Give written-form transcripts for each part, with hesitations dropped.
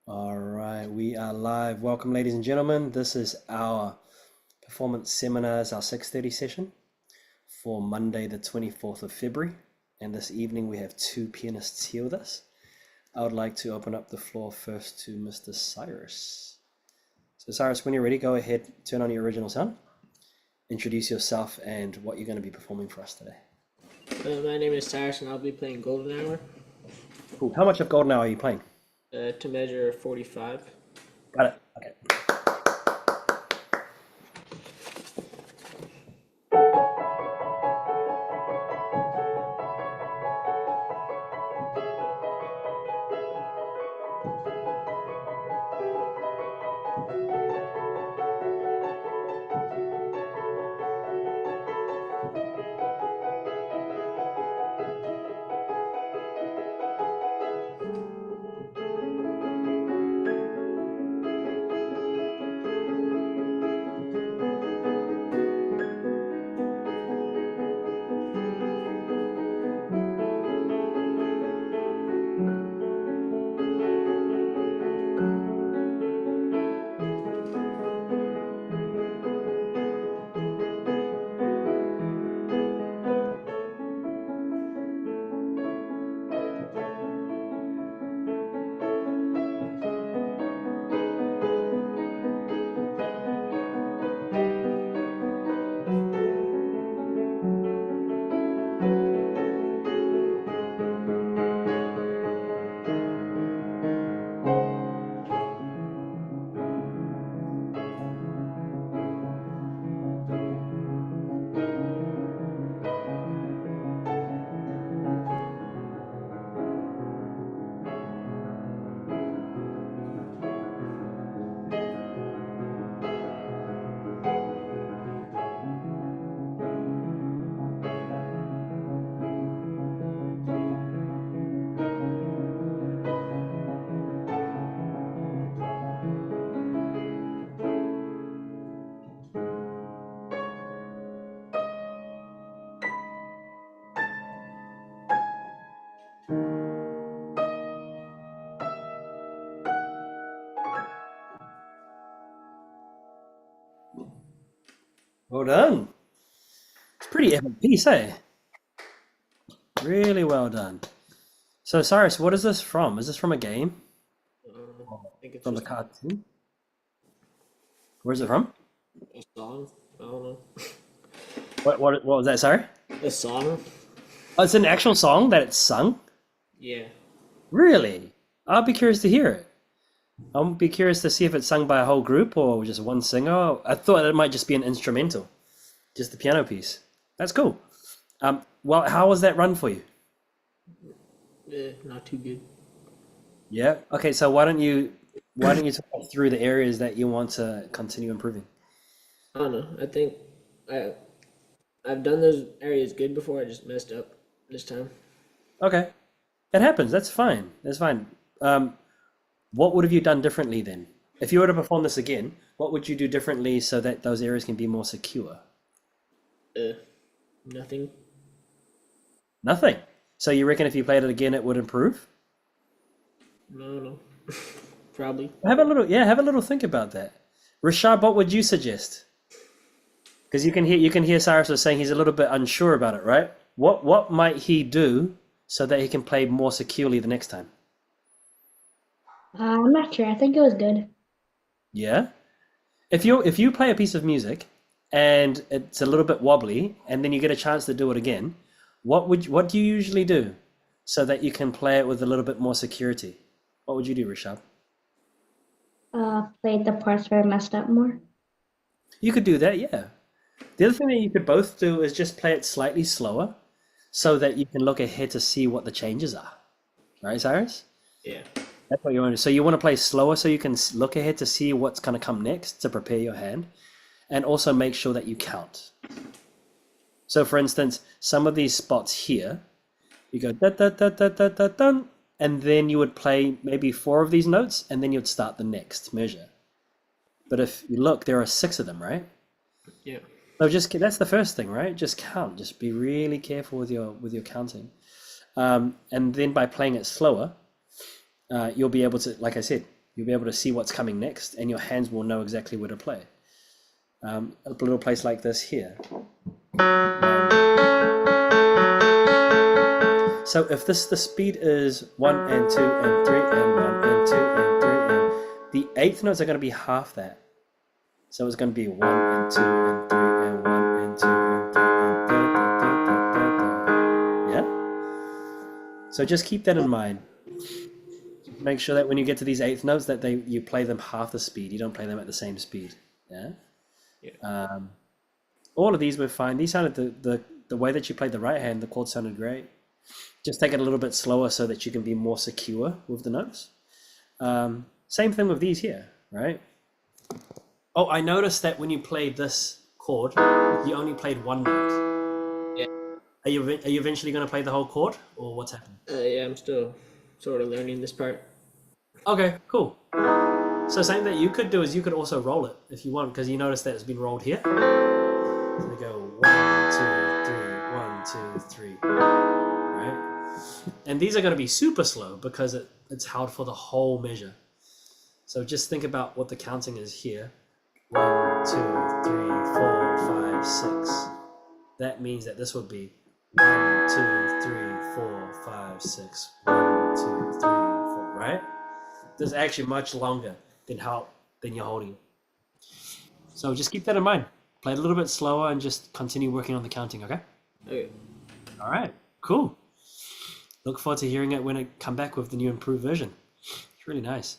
All right, we are live. Welcome, ladies and gentlemen. This is our performance seminars, our 6:30 session for Monday, the 24th of February. And this evening we have two pianists here with us. I would like to open up the floor first to Mr. Cyrus. So Cyrus, when you're ready, go ahead, turn on your original sound, introduce yourself and what you're going to be performing for us today. My name is Cyrus and I'll be playing Golden Hour Cool. How much of Golden Hour are you playing? to measure 45. Got it. Okay. Well done. It's pretty epic piece, eh? Really well done. So Cyrus, what is this from? Is this from a game? I think it's From the just cartoon? Where's it from? a song. I don't know. What was that, sorry? A song? Oh, it's an actual song that it's sung? Yeah. Really? I'll be curious to hear it. I'll be curious to see if it's sung by a whole group or just one singer. I thought it might just be an instrumental, just the piano piece. That's cool. Well, how was that run for you? Not too good. Yeah. Okay, so why don't you talk us through the areas that you want to continue improving? I don't know. I think I I've done those areas good before. I just messed up this time. Okay. It happens. That's fine. That's fine. Um, what would have you done differently then? If you were to perform this again, what would you do differently so that those areas can be more secure? Uh, Nothing. Nothing. So you reckon if you played it again, it would improve? No, no. Probably. Have a little think about that. Rashad, what would you suggest? Because you can hear Cyrus was saying he's a little bit unsure about it, right? What might he do so that he can play more securely the next time? I'm not sure. I think it was good. Yeah? If you play a piece of music and it's a little bit wobbly and then you get a chance to do it again, what do you usually do so that you can play it with a little bit more security? What would you do, Rishab? Played the parts where I messed up more. You could do that, yeah. The other thing that you could both do is just play it slightly slower so that you can look ahead to see what the changes are. Right, Cyrus? Yeah. That's what you want to do. So you want to play slower so you can look ahead to see what's going to come next to prepare your hand and also make sure that you count. So for instance, some of these spots here, you go da da da da da da dun, and then you would play maybe four of these notes and then you'd start the next measure. But if you look, there are six of them, right? Yeah. So just that's the first thing, right? Just count. Just be really careful with your counting, and then by playing it slower, you'll be able to, like I said, you'll be able to see what's coming next, and your hands will know exactly where to play. A little place like this here. So if the speed is 1 and 2 and 3 and 1 and 2 and 3 and the eighth notes are going to be half that. So it's going to be 1 and 2 and 3 and 1 and 2 and 3 and yeah. So just keep that in mind. Make sure that when you get to these eighth notes that you play them half the speed. You don't play them at the same speed. Yeah. All of these were fine. These sounded the way that you played the right hand. The chord sounded great. Just take it a little bit slower so that you can be more secure with the notes. Same thing with these here, right? Oh, I noticed that when you played this chord, you only played one note. Yeah. Are you eventually going to play the whole chord, or what's happening? Yeah, I'm still sort of learning this part. Okay, cool. So something that you could do is you could also roll it if you want, because you notice that it's been rolled here. So we go 1, 2, 3, 1, 2, 3, right? And these are going to be super slow because it's held for the whole measure. So just think about what the counting is here. 1, 2, 3, 4, 5, 6. That means that this would be 1, 2, 3, 4, 5, 6. 1, 2, 3, 4, right? This is actually much longer than you're holding. So just keep that in mind. Play it a little bit slower and just continue working on the counting, okay? Okay. All right, cool. Look forward to hearing it when it come back with the new improved version. It's really nice.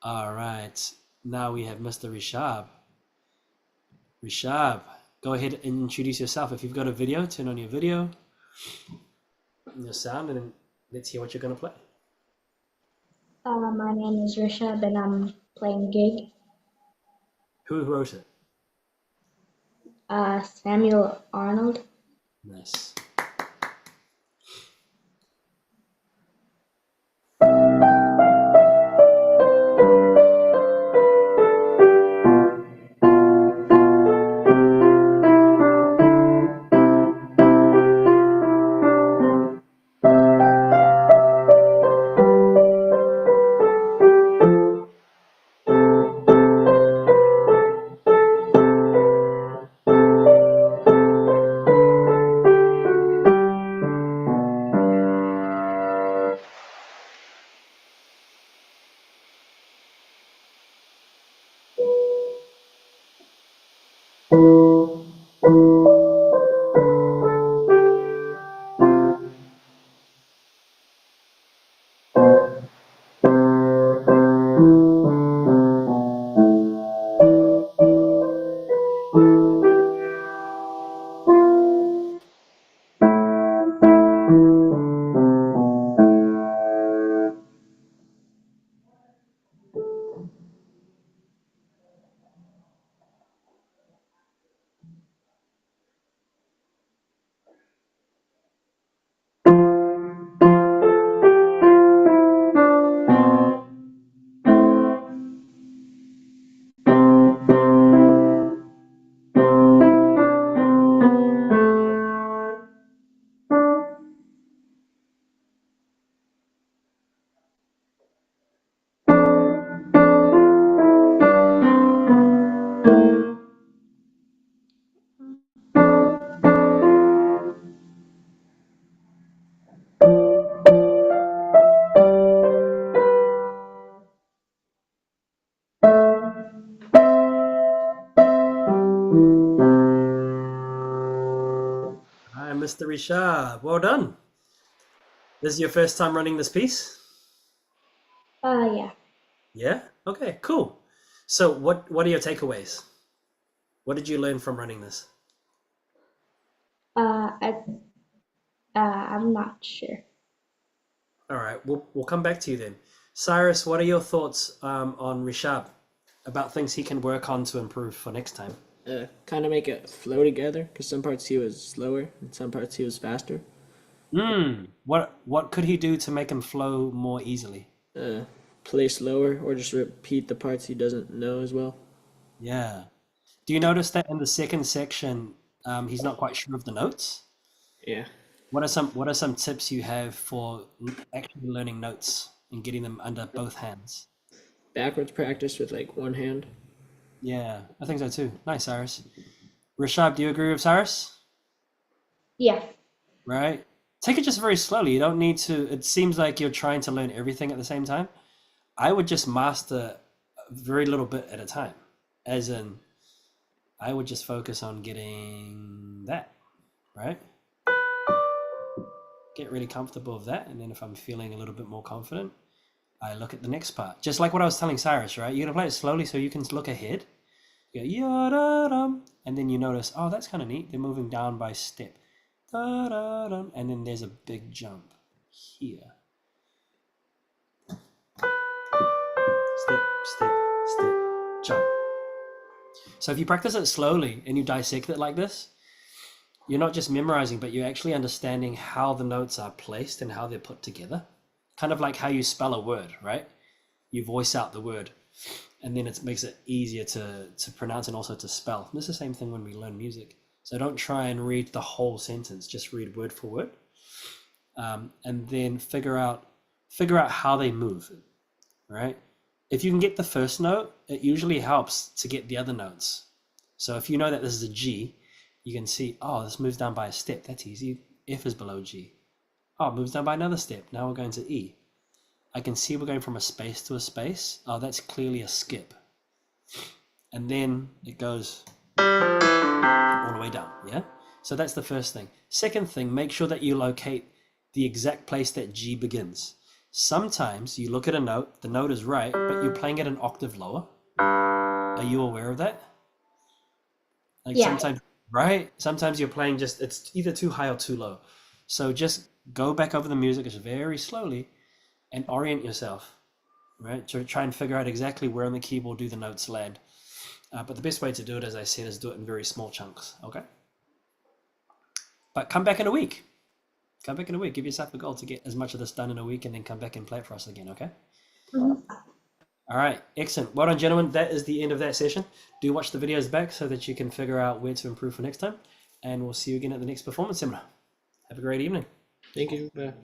All right, now we have Mr. Rishab. Rishab, go ahead and introduce yourself. If you've got a video, turn on your video, your sound, and then let's hear what you're gonna play. My name is Rishabh and I'm playing Gig. Who wrote it? Samuel Arnold. Nice. Hi, Mr. Rishab. Well done. This is your first time running this piece? Yeah. Yeah? Okay, cool. So what are your takeaways? What did you learn from running this? I'm not sure. All right, we'll come back to you then. Cyrus, what are your thoughts on Rishab about things he can work on to improve for next time? Kind of make it flow together, because some parts he was slower and some parts he was faster. What could he do to make him flow more easily? Play slower or just repeat the parts he doesn't know as well. Yeah. Do you notice that in the second section, he's not quite sure of the notes? Yeah. What are some tips you have for actually learning notes and getting them under both hands? backwards practice with like one hand. Yeah, I think so too. Nice, Cyrus. Rishab, do you agree with Cyrus? Yeah. Right? Take it just very slowly. You don't need to. It seems like you're trying to learn everything at the same time. I would just master a very little bit at a time. As in, I would just focus on getting that, right? Get really comfortable with that. And then if I'm feeling a little bit more confident, I look at the next part. Just like what I was telling Cyrus, right? You're going to play it slowly so you can look ahead. You go, ya-da-dum, and then you notice, oh, that's kind of neat. They're moving down by step. Da-da-dum, and then there's a big jump here. Step, step, step, jump. So if you practice it slowly and you dissect it like this, you're not just memorizing, but you're actually understanding how the notes are placed and how they're put together. Kind of like how you spell a word, right? You voice out the word, and then it makes it easier to pronounce and also to spell. And it's the same thing when we learn music. So don't try and read the whole sentence, just read word for word. And then figure out how they move, right? If you can get the first note, it usually helps to get the other notes. So if you know that this is a G, you can see, oh, this moves down by a step. That's easy. F is below G. Oh, it moves down by another step. Now we're going to E. I can see we're going from a space to a space. Oh, that's clearly a skip. And then it goes all the way down, yeah? So that's the first thing. Second thing, make sure that you locate the exact place that G begins. Sometimes you look at a note, the note is right, but you're playing it an octave lower. Are you aware of that? Like Yeah. sometimes, right? Sometimes you're playing just, it's either too high or too low. So just go back over the music just very slowly and orient yourself, right? To try and figure out exactly where on the keyboard do the notes land. But the best way to do it, as I said, is do it in very small chunks, okay? But come back in a week. Come back in a week. Give yourself a goal to get as much of this done in a week and then come back and play it for us again, okay? Mhm. All right, excellent. Well done, gentlemen. That is the end of that session. Do watch the videos back so that you can figure out where to improve for next time. And we'll see you again at the next performance seminar. Have a great evening. Thank you. Bye.